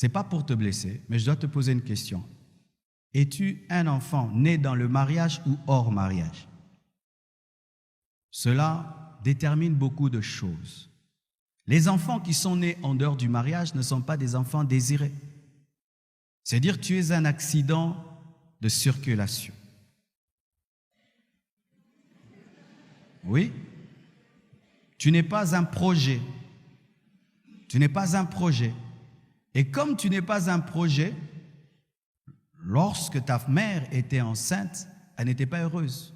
Ce n'est pas pour te blesser, mais je dois te poser une question. Es-tu un enfant né dans le mariage ou hors mariage? Cela détermine beaucoup de choses. Les enfants qui sont nés en dehors du mariage ne sont pas des enfants désirés. C'est-à-dire que tu es un accident de circulation. Oui. Tu n'es pas un projet. Tu n'es pas un projet. Et comme tu n'es pas un projet, lorsque ta mère était enceinte, elle n'était pas heureuse.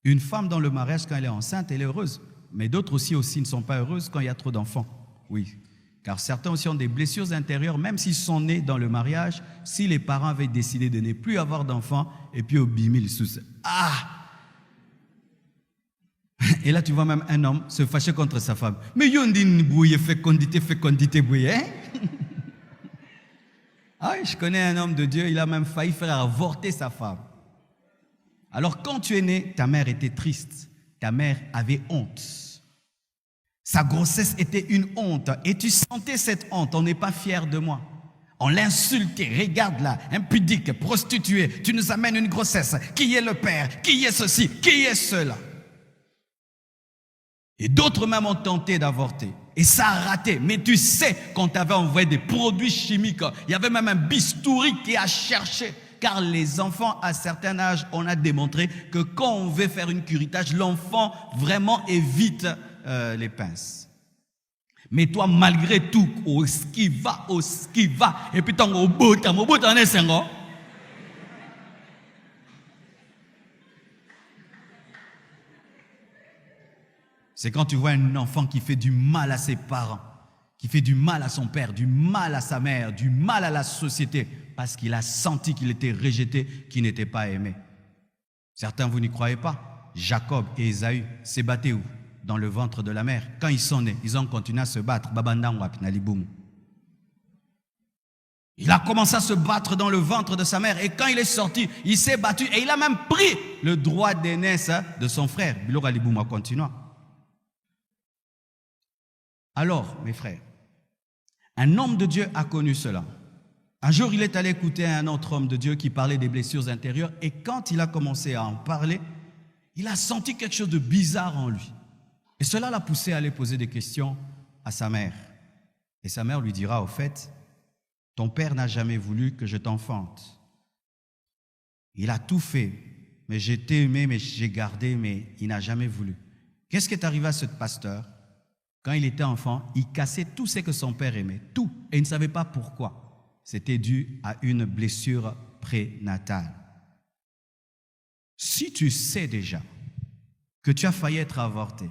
Une femme dans le mariage, quand elle est enceinte, elle est heureuse. Mais d'autres aussi ne sont pas heureuses quand il y a trop d'enfants. Oui. Car certains aussi ont des blessures intérieures, même s'ils sont nés dans le mariage, si les parents avaient décidé de ne plus avoir d'enfants, et puis au bimil sous. Ah! Et là, tu vois même un homme se fâcher contre sa femme. Mais yondine bouille, fécondité bouille, hein? Ah, je connais un homme de Dieu, il a même failli faire avorter sa femme. Alors, quand tu es né, ta mère était triste. Ta mère avait honte. Sa grossesse était une honte. Et tu sentais cette honte. On n'est pas fier de moi. On l'insultait. Regarde là, impudique, prostituée. Tu nous amènes une grossesse. Qui est le père? Qui est ceci? Qui est cela? Et d'autres même ont tenté d'avorter. Et ça a raté. Mais tu sais qu'on t'avait envoyé des produits chimiques. Il y avait même un bistouri qui a cherché. Car les enfants, à certain âge, on a démontré que quand on veut faire une curettage, l'enfant vraiment évite les pinces. Mais toi, malgré tout, au ski va, et puis ton au bout, on est cinq. C'est quand tu vois un enfant qui fait du mal à ses parents, qui fait du mal à son père, du mal à sa mère, du mal à la société, parce qu'il a senti qu'il était rejeté, qu'il n'était pas aimé. Certains, vous n'y croyez pas. Jacob et Ésaü s'est battu où? Dans le ventre de la mère. Quand ils sont nés, ils ont continué à se battre. Il a commencé à se battre dans le ventre de sa mère. Et quand il est sorti, il s'est battu et il a même pris le droit d'aînesse de son frère. Continuons. Alors, mes frères, un homme de Dieu a connu cela. Un jour, il est allé écouter un autre homme de Dieu qui parlait des blessures intérieures. Et quand il a commencé à en parler, il a senti quelque chose de bizarre en lui. Et cela l'a poussé à aller poser des questions à sa mère. Et sa mère lui dira, au fait, ton père n'a jamais voulu que je t'enfante. Il a tout fait, mais j'ai été aimé, mais j'ai gardé, mais il n'a jamais voulu. Qu'est-ce qui est arrivé à ce pasteur? Quand il était enfant, il cassait tout ce que son père aimait, tout, et il ne savait pas pourquoi. C'était dû à une blessure prénatale. Si tu sais déjà que tu as failli être avorté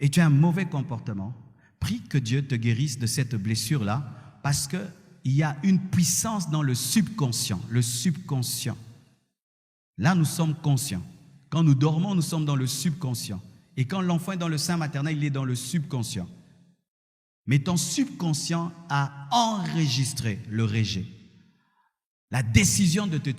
et tu as un mauvais comportement, prie que Dieu te guérisse de cette blessure-là, parce qu'il y a une puissance dans le subconscient. Le subconscient. Là, nous sommes conscients. Quand nous dormons, nous sommes dans le subconscient. Et quand l'enfant est dans le sein maternel, il est dans le subconscient. Mais ton subconscient a enregistré le rejet. La décision de te tuer.